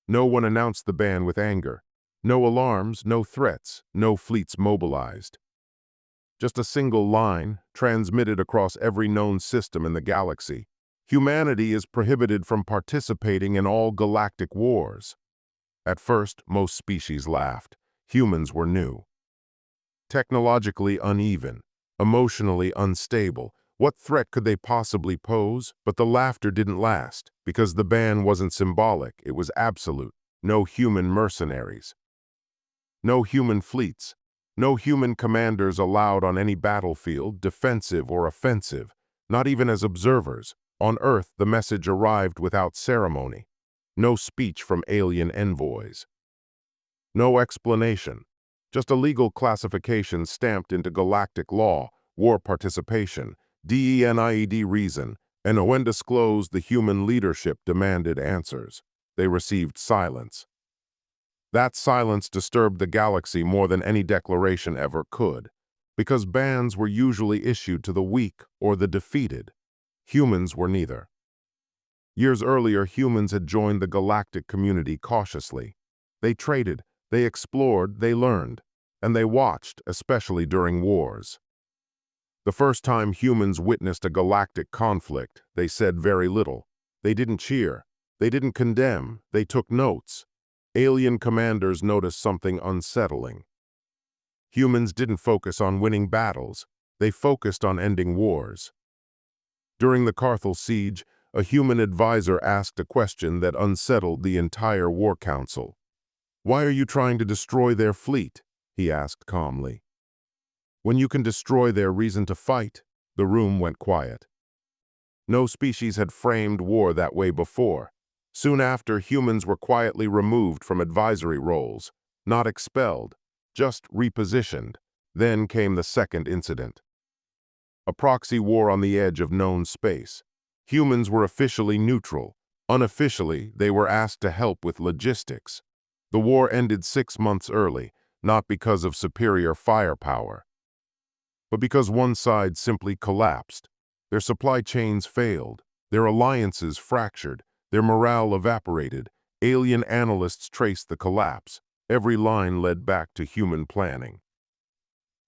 No one announced the ban with anger. No alarms, no threats, no fleets mobilized. Just a single line, transmitted across every known system in the galaxy. Humanity is prohibited from participating in all galactic wars. At first, most species laughed. Humans were new. Technologically uneven, emotionally unstable. What threat could they possibly pose? But the laughter didn't last, because the ban wasn't symbolic, it was absolute. No human mercenaries. No human fleets. No human commanders allowed on any battlefield, defensive or offensive, not even as observers. On Earth, the message arrived without ceremony. No speech from alien envoys. No explanation. Just a legal classification stamped into galactic law, war participation, DENIED reason, and when disclosed, the human leadership demanded answers. They received silence. That silence disturbed the galaxy more than any declaration ever could, because bans were usually issued to the weak or the defeated. Humans were neither. Years earlier, humans had joined the galactic community cautiously. They traded, they explored, they learned, and they watched, especially during wars. The first time humans witnessed a galactic conflict, they said very little. They didn't cheer, they didn't condemn, they took notes. Alien commanders noticed something unsettling. Humans didn't focus on winning battles, they focused on ending wars. During the Carthel siege, a human advisor asked a question that unsettled the entire war council. "Why are you trying to destroy their fleet?" he asked calmly. "When you can destroy their reason to fight." The room went quiet. No species had framed war that way before. Soon after, humans were quietly removed from advisory roles, not expelled, just repositioned. Then came the second incident. A proxy war on the edge of known space. Humans were officially neutral. Unofficially, they were asked to help with logistics. The war ended 6 months early, not because of superior firepower, but because one side simply collapsed. Their supply chains failed, their alliances fractured, their morale evaporated. Alien analysts traced the collapse. Every line led back to human planning.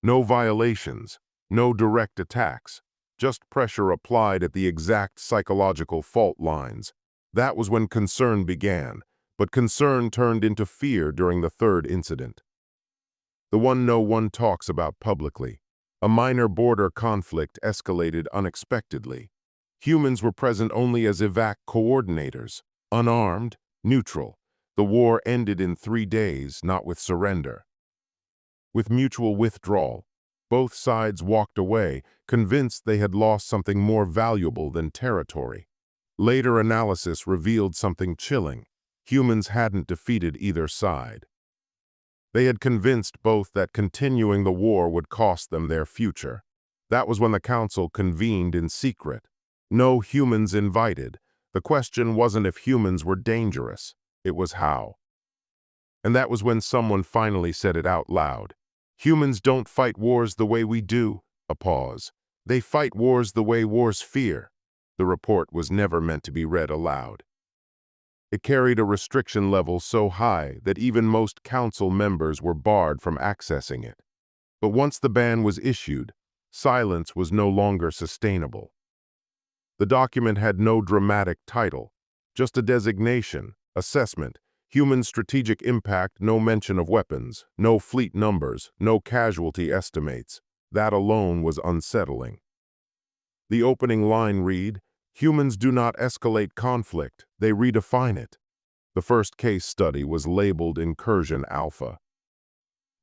No violations, no direct attacks, just pressure applied at the exact psychological fault lines. That was when concern began, but concern turned into fear during the third incident. The one no one talks about publicly. A minor border conflict escalated unexpectedly. Humans were present only as evac coordinators, unarmed, neutral. The war ended in 3 days, not with surrender. With mutual withdrawal, both sides walked away, convinced they had lost something more valuable than territory. Later analysis revealed something chilling. Humans hadn't defeated either side. They had convinced both that continuing the war would cost them their future. That was when the council convened in secret. No humans invited. The question wasn't if humans were dangerous, it was how. And that was when someone finally said it out loud. "Humans don't fight wars the way we do." A pause. "They fight wars the way wars fear." The report was never meant to be read aloud. It carried a restriction level so high that even most council members were barred from accessing it. But once the ban was issued, silence was no longer sustainable. The document had no dramatic title, just a designation, assessment, human strategic impact, no mention of weapons, no fleet numbers, no casualty estimates. That alone was unsettling. The opening line read, "Humans do not escalate conflict, they redefine it." The first case study was labeled Incursion Alpha.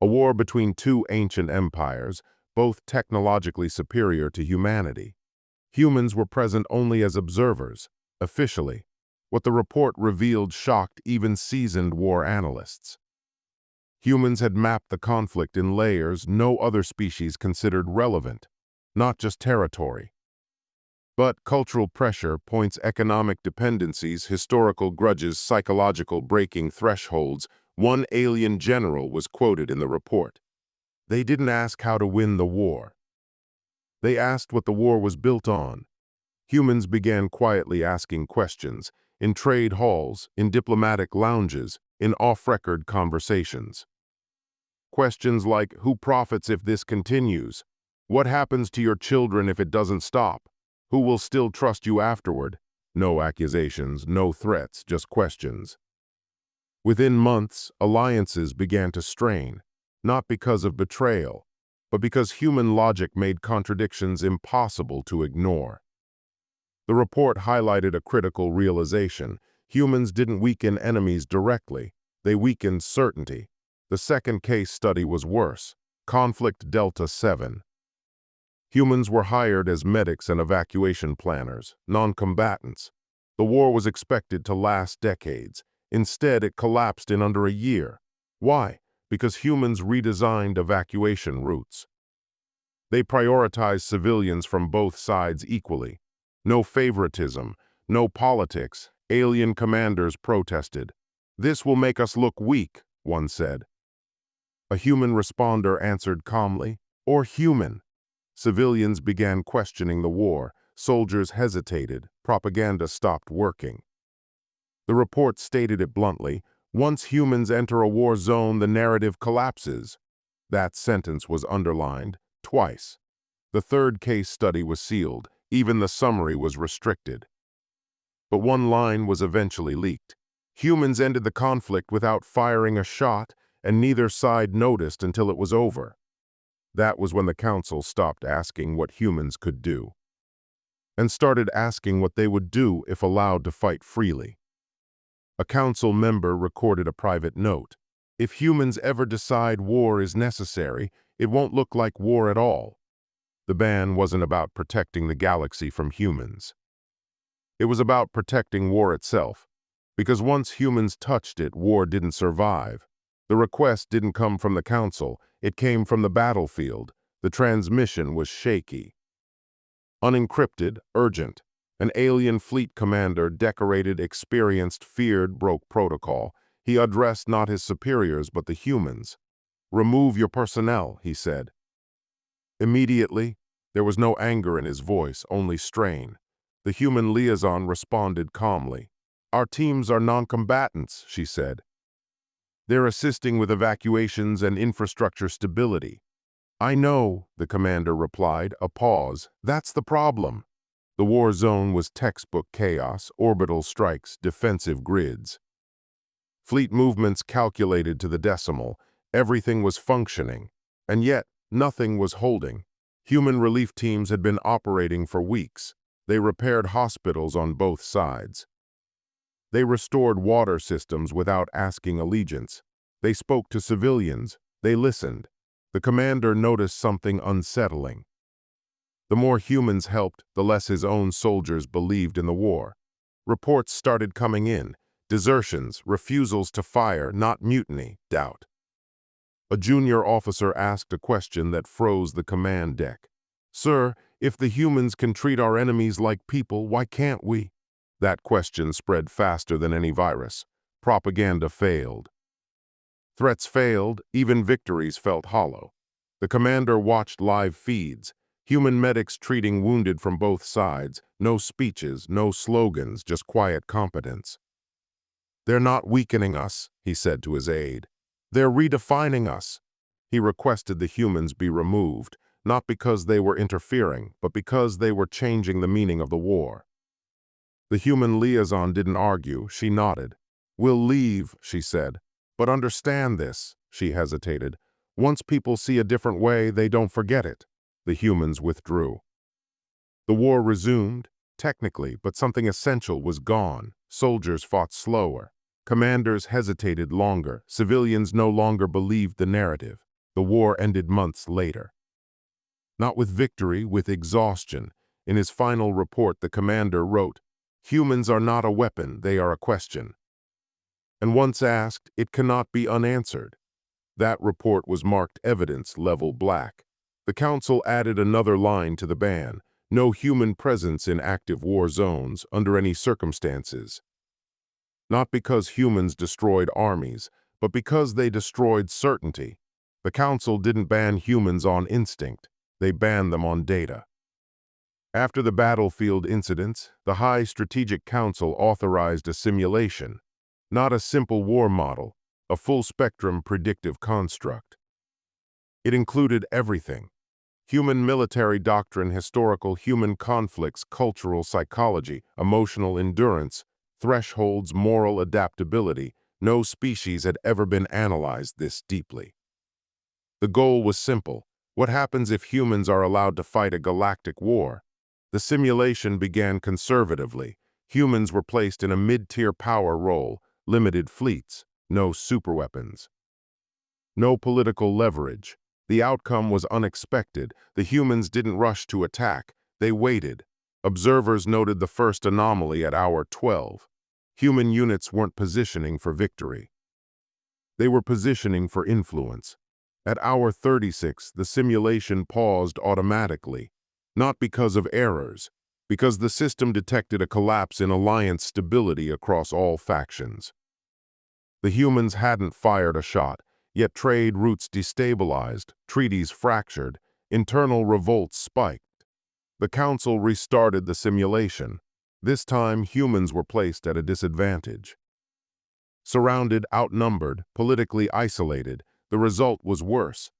A war between two ancient empires, both technologically superior to humanity. Humans were present only as observers, officially. What the report revealed shocked even seasoned war analysts. Humans had mapped the conflict in layers no other species considered relevant, not just territory. But cultural pressure points economic dependencies, historical grudges, psychological breaking thresholds. One alien general was quoted in the report. They didn't ask how to win the war. They asked what the war was built on. Humans began quietly asking questions. in trade halls, in diplomatic lounges, in off-record conversations. Questions like, who profits if this continues? What happens to your children if it doesn't stop? Who will still trust you afterward? No accusations, no threats, just questions. Within months, alliances began to strain, not because of betrayal, but because human logic made contradictions impossible to ignore. The report highlighted a critical realization. Humans didn't weaken enemies directly, they weakened certainty. The second case study was worse. Conflict Delta 7. Humans were hired as medics and evacuation planners, non-combatants. The war was expected to last decades. Instead, it collapsed in under a year. Why? Because humans redesigned evacuation routes. They prioritized civilians from both sides equally. No favoritism, no politics. Alien commanders protested. "This will make us look weak," one said. A human responder answered calmly, "Or human." Civilians began questioning the war. Soldiers hesitated. Propaganda stopped working. The report stated it bluntly, once humans enter a war zone, the narrative collapses. That sentence was underlined twice. The third case study was sealed. Even the summary was restricted. But one line was eventually leaked. Humans ended the conflict without firing a shot, and neither side noticed until it was over. That was when the council stopped asking what humans could do, and started asking what they would do if allowed to fight freely. A council member recorded a private note. "If humans ever decide war is necessary, it won't look like war at all." The ban wasn't about protecting the galaxy from humans. It was about protecting war itself, because once humans touched it, war didn't survive. The request didn't come from the council, it came from the battlefield. The transmission was shaky. Unencrypted, urgent. An alien fleet commander, decorated, experienced, feared, broke protocol. He addressed not his superiors, but the humans. "Remove your personnel," he said. Immediately, there was no anger in his voice, only strain. The human liaison responded calmly. "Our teams are non-combatants," she said. "They're assisting with evacuations and infrastructure stability." "I know," the commander replied, a pause. "That's the problem." The war zone was textbook chaos, orbital strikes, defensive grids. Fleet movements calculated to the decimal. Everything was functioning, and yet nothing was holding. Human relief teams had been operating for weeks. They repaired hospitals on both sides. They restored water systems without asking allegiance. They spoke to civilians. They listened. The commander noticed something unsettling. The more humans helped, the less his own soldiers believed in the war. Reports started coming in. Desertions, refusals to fire, not mutiny, doubt. A junior officer asked a question that froze the command deck. "Sir, if the humans can treat our enemies like people, why can't we?" That question spread faster than any virus. Propaganda failed. Threats failed, even victories felt hollow. The commander watched live feeds, human medics treating wounded from both sides, no speeches, no slogans, just quiet competence. "They're not weakening us," he said to his aide. "They're redefining us." He requested the humans be removed, not because they were interfering, but because they were changing the meaning of the war. The human liaison didn't argue, she nodded. "We'll leave," she said. "But understand this," she hesitated. "Once people see a different way, they don't forget it." The humans withdrew. The war resumed, technically, but something essential was gone. Soldiers fought slower. Commanders hesitated longer. Civilians no longer believed the narrative. The war ended months later. Not with victory, with exhaustion. In his final report, the commander wrote, "Humans are not a weapon, they are a question. And once asked, it cannot be unanswered." That report was marked evidence level black. The council added another line to the ban: no human presence in active war zones under any circumstances. Not because humans destroyed armies, but because they destroyed certainty. The council didn't ban humans on instinct, they banned them on data. After the battlefield incidents, the High Strategic Council authorized a simulation, not a simple war model, a full-spectrum predictive construct. It included everything: human military doctrine, historical human conflicts, cultural psychology, emotional endurance, thresholds, moral adaptability. No species had ever been analyzed this deeply. The goal was simple: what happens if humans are allowed to fight a galactic war? The simulation began conservatively. Humans were placed in a mid-tier power role, limited fleets, no superweapons, no political leverage. The outcome was unexpected. The humans didn't rush to attack. They waited. Observers noted the first anomaly at hour 12. Human units weren't positioning for victory. They were positioning for influence. At hour 36, the simulation paused automatically, not because of errors, because the system detected a collapse in alliance stability across all factions. The humans hadn't fired a shot, yet trade routes destabilized, treaties fractured, internal revolts spiked. The Council restarted the simulation. This time, humans were placed at a disadvantage. Surrounded, outnumbered, politically isolated, the result was worse.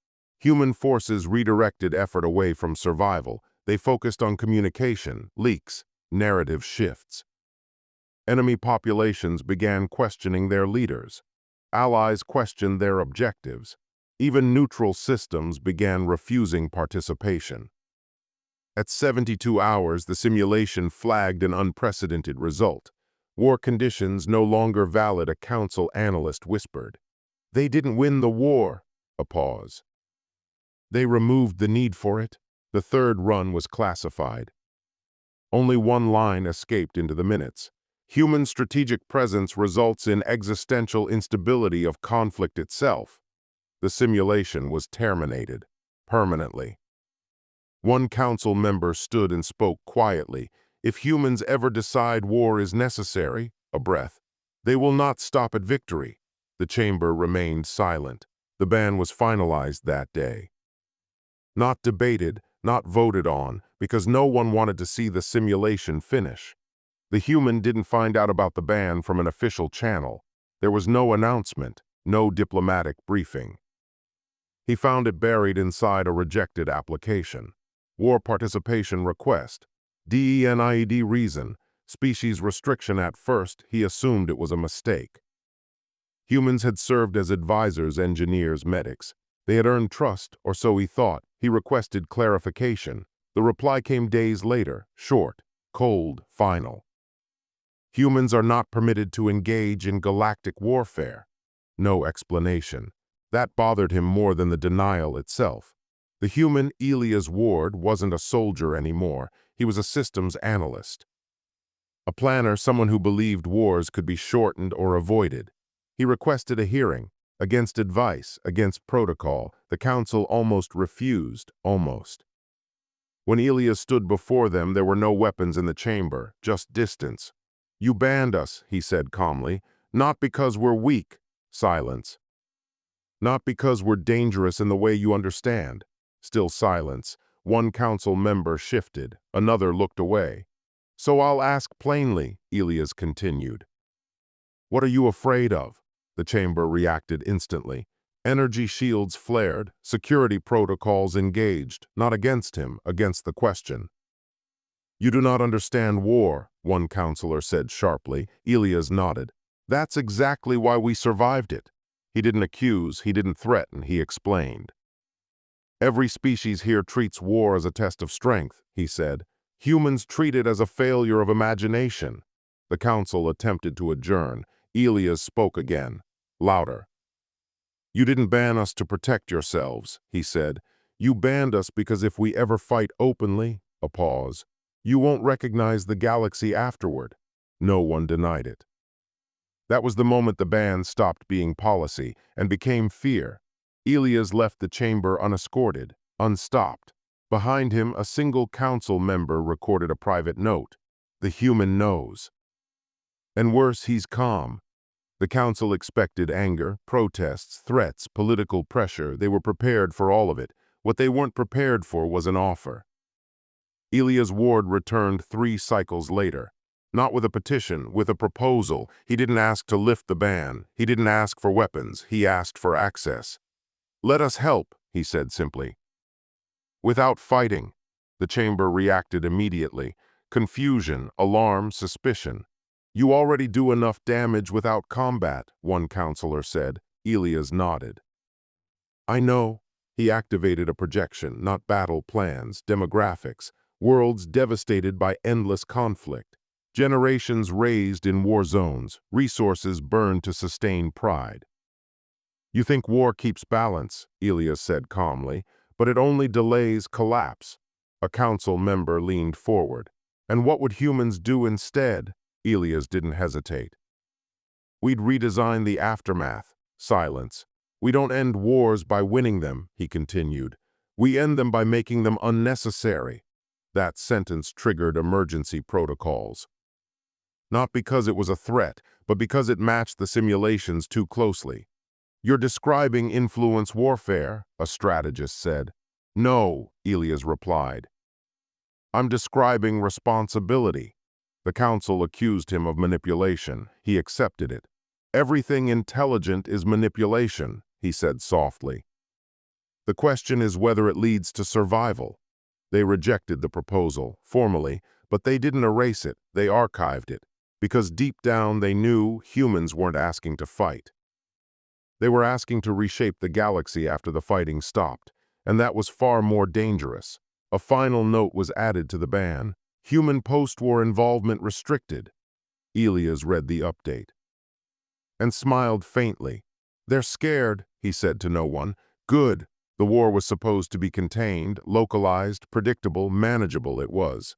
Human forces redirected effort away from survival. They focused on communication, leaks, narrative shifts. Enemy populations began questioning their leaders. Allies questioned their objectives. Even neutral systems began refusing participation. At 72 hours, the simulation flagged an unprecedented result. War conditions no longer valid, a council analyst whispered. They didn't win the war. A pause. They removed the need for it. The third run was classified. Only one line escaped into the minutes. Human strategic presence results in existential instability of conflict itself. The simulation was terminated, permanently. One council member stood and spoke quietly. If humans ever decide war is necessary, a breath, they will not stop at victory. The chamber remained silent. The ban was finalized that day. Not debated, not voted on, because no one wanted to see the simulation finish. The human didn't find out about the ban from an official channel. There was no announcement, no diplomatic briefing. He found it buried inside a rejected application. War participation request. DENIED reason. Species restriction. At first, he assumed it was a mistake. Humans had served as advisors, engineers, medics. They had earned trust, or so he thought. He requested clarification. The reply came days later, short, cold, final. Humans are not permitted to engage in galactic warfare. No explanation. That bothered him more than the denial itself. The human Elias Ward wasn't a soldier anymore. He was a systems analyst. A planner, someone who believed wars could be shortened or avoided. He requested a hearing. Against advice, against protocol, the council almost refused, almost. When Elias stood before them, there were no weapons in the chamber, just distance. You banned us, he said calmly, not because we're weak. Silence. Not because we're dangerous in the way you understand. Still silence. One council member shifted. Another looked away. So I'll ask plainly, Elias continued. What are you afraid of? The chamber reacted instantly. Energy shields flared, security protocols engaged, not against him, against the question. You do not understand war, one counselor said sharply. Elias nodded. That's exactly why we survived it. He didn't accuse, he didn't threaten, he explained. Every species here treats war as a test of strength, he said. Humans treat it as a failure of imagination. The council attempted to adjourn. Elias spoke again, louder. You didn't ban us to protect yourselves, he said. You banned us because if we ever fight openly, a pause, you won't recognize the galaxy afterward. No one denied it. That was the moment the ban stopped being policy and became fear. Elias left the chamber unescorted, unstopped. Behind him, a single council member recorded a private note. The human knows. And worse, he's calm. The council expected anger, protests, threats, political pressure. They were prepared for all of it. What they weren't prepared for was an offer. Elias Ward returned 3 cycles later. Not with a petition, with a proposal. He didn't ask to lift the ban. He didn't ask for weapons. He asked for access. "Let us help," he said simply. Without fighting. The chamber reacted immediately. Confusion, alarm, suspicion. "You already do enough damage without combat," one counselor said. Elias nodded. "I know." He activated a projection, not battle plans, demographics, worlds devastated by endless conflict, generations raised in war zones, resources burned to sustain pride. "You think war keeps balance," Elias said calmly, "but it only delays collapse." A council member leaned forward. "And what would humans do instead?" Elias didn't hesitate. "We'd redesign the aftermath." Silence. "We don't end wars by winning them," he continued. "We end them by making them unnecessary." That sentence triggered emergency protocols. Not because it was a threat, but because it matched the simulations too closely. "You're describing influence warfare," a strategist said. "No," Elias replied. "I'm describing responsibility." The council accused him of manipulation. He accepted it. "Everything intelligent is manipulation," he said softly. "The question is whether it leads to survival." They rejected the proposal, formally, but they didn't erase it, they archived it, because deep down they knew humans weren't asking to fight. They were asking to reshape the galaxy after the fighting stopped, and that was far more dangerous. A final note was added to the ban: human post-war involvement restricted. Elias read the update and smiled faintly. "They're scared," he said to no one. "Good. The war was supposed to be contained, localized, predictable, manageable. It was."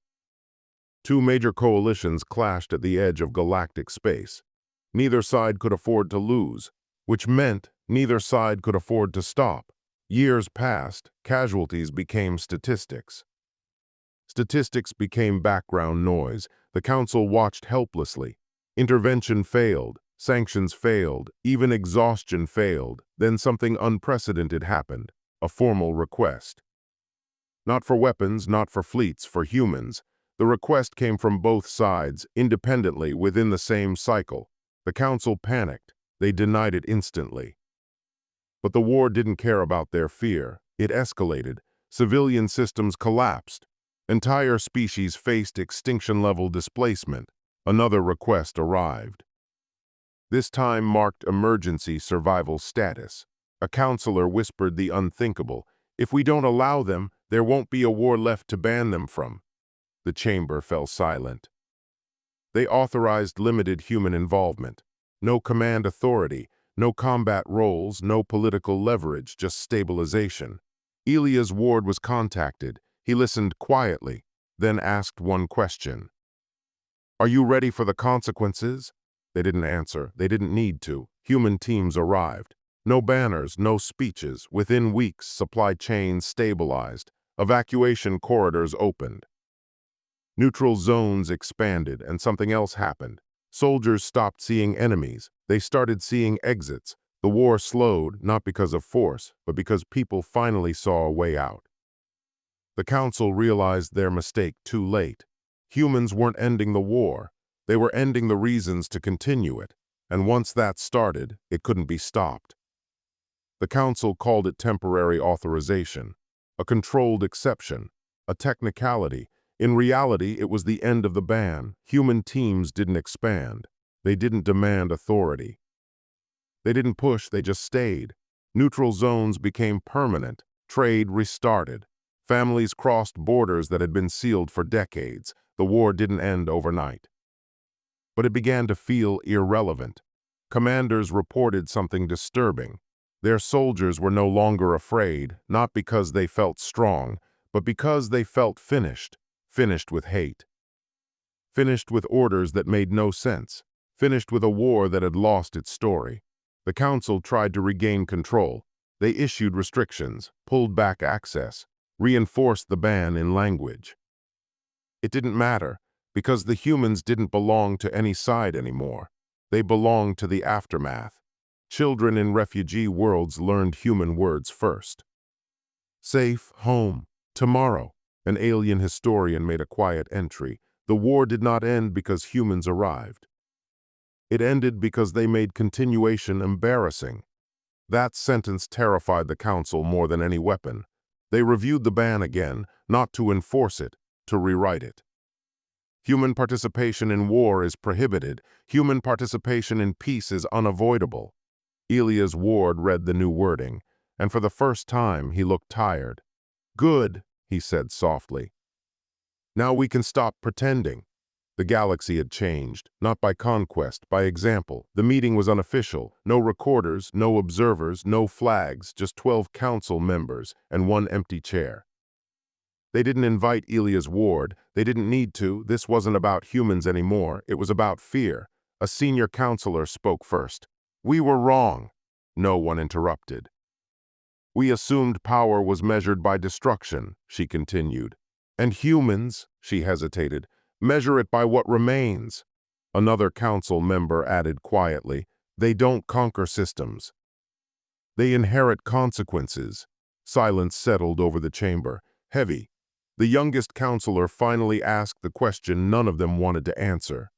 2 major coalitions clashed at the edge of galactic space. Neither side could afford to lose, which meant neither side could afford to stop. Years passed, casualties became statistics. Statistics became background noise. The council watched helplessly. Intervention failed, sanctions failed, even exhaustion failed. Then something unprecedented happened, a formal request. Not for weapons, not for fleets, for humans. The request came from both sides, independently, within the same cycle. The council panicked. They denied it instantly. But the war didn't care about their fear. It escalated. Civilian systems collapsed. Entire species faced extinction-level displacement. Another request arrived. This time marked emergency survival status. A counselor whispered the unthinkable: "If we don't allow them, there won't be a war left to ban them from." The chamber fell silent. They authorized limited human involvement. No command authority, no combat roles, no political leverage, just stabilization. Elias Ward was contacted. He listened quietly, then asked one question: "Are you ready for the consequences?" They didn't answer. They didn't need to. Human teams arrived. No banners, no speeches. Within weeks, supply chains stabilized. Evacuation corridors opened. Neutral zones expanded, and something else happened. Soldiers stopped seeing enemies. They started seeing exits. The war slowed, not because of force, but because people finally saw a way out. The council realized their mistake too late. Humans weren't ending the war. They were ending the reasons to continue it. And once that started, it couldn't be stopped. The council called it temporary authorization, a controlled exception, a technicality. In reality, it was the end of the ban. Human teams didn't expand. They didn't demand authority. They didn't push, they just stayed. Neutral zones became permanent. Trade restarted. Families crossed borders that had been sealed for decades. The war didn't end overnight. But it began to feel irrelevant. Commanders reported something disturbing. Their soldiers were no longer afraid, not because they felt strong, but because they felt finished. Finished with hate. Finished with orders that made no sense. Finished with a war that had lost its story. The council tried to regain control. They issued restrictions, pulled back access, reinforced the ban in language. It didn't matter, because the humans didn't belong to any side anymore. They belonged to the aftermath. Children in refugee worlds learned human words first. Safe, home, tomorrow. An alien historian made a quiet entry. The war did not end because humans arrived. It ended because they made continuation embarrassing. That sentence terrified the council more than any weapon. They reviewed the ban again, not to enforce it, to rewrite it. Human participation in war is prohibited. Human participation in peace is unavoidable. Elias Ward read the new wording, and for the first time he looked tired. "Good," he said softly. "Now we can stop pretending." The galaxy had changed, not by conquest, by example. The meeting was unofficial. No recorders, no observers, no flags, just 12 council members and one empty chair. They didn't invite Elias Ward. They didn't need to. This wasn't about humans anymore. It was about fear. A senior counselor spoke first. "We were wrong." No one interrupted. "We assumed power was measured by destruction," she continued. "And humans," she hesitated, "measure it by what remains." Another council member added quietly, "They don't conquer systems. They inherit consequences." Silence settled over the chamber, heavy. The youngest counselor finally asked the question none of them wanted to answer.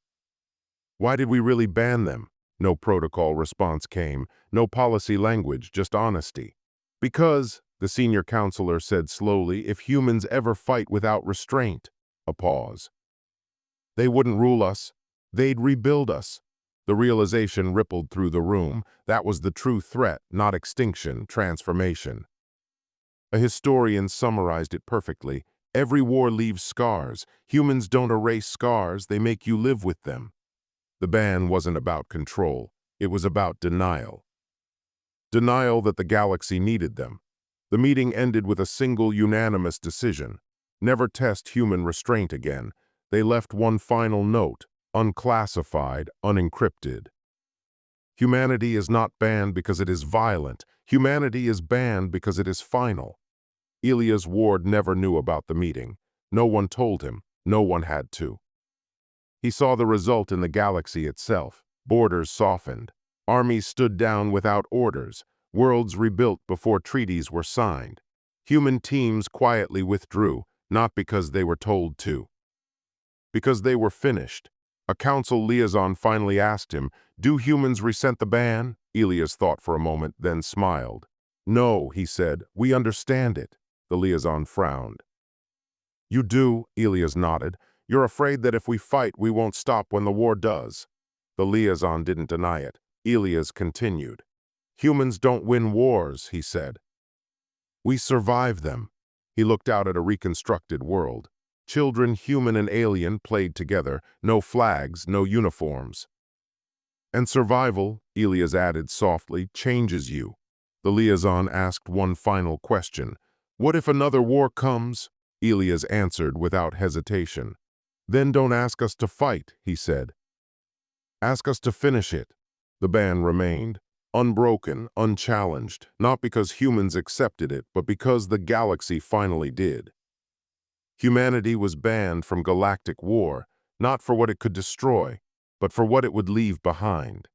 "Why did we really ban them?" No protocol response came, no policy language, just honesty. "Because," the senior counselor said slowly, "if humans ever fight without restraint." A pause. "They wouldn't rule us. They'd rebuild us." The realization rippled through the room. That was the true threat, not extinction, transformation. A historian summarized it perfectly. "Every war leaves scars. Humans don't erase scars, they make you live with them." The ban wasn't about control. It was about denial. Denial that the galaxy needed them. The meeting ended with a single unanimous decision. Never test human restraint again. They left one final note, unclassified, unencrypted. Humanity is not banned because it is violent. Humanity is banned because it is final. Elias Ward never knew about the meeting. No one told him. No one had to. He saw the result in the galaxy itself. Borders softened. Armies stood down without orders. Worlds rebuilt before treaties were signed. Human teams quietly withdrew, not because they were told to. Because they were finished. A council liaison finally asked him, "Do humans resent the ban?" Elias thought for a moment, then smiled. "No," he said, "we understand it." The liaison frowned. "You do," Elias nodded. "You're afraid that if we fight, we won't stop when the war does." The liaison didn't deny it. Elias continued. "Humans don't win wars," he said. "We survive them." He looked out at a reconstructed world. Children, human and alien, played together. No flags, no uniforms. "And survival," Elias added softly, "changes you." The liaison asked one final question. "What if another war comes?" Elias answered without hesitation. "Then don't ask us to fight," he said. "Ask us to finish it." The ban remained, unbroken, unchallenged, not because humans accepted it, but because the galaxy finally did. Humanity was banned from galactic war, not for what it could destroy, but for what it would leave behind.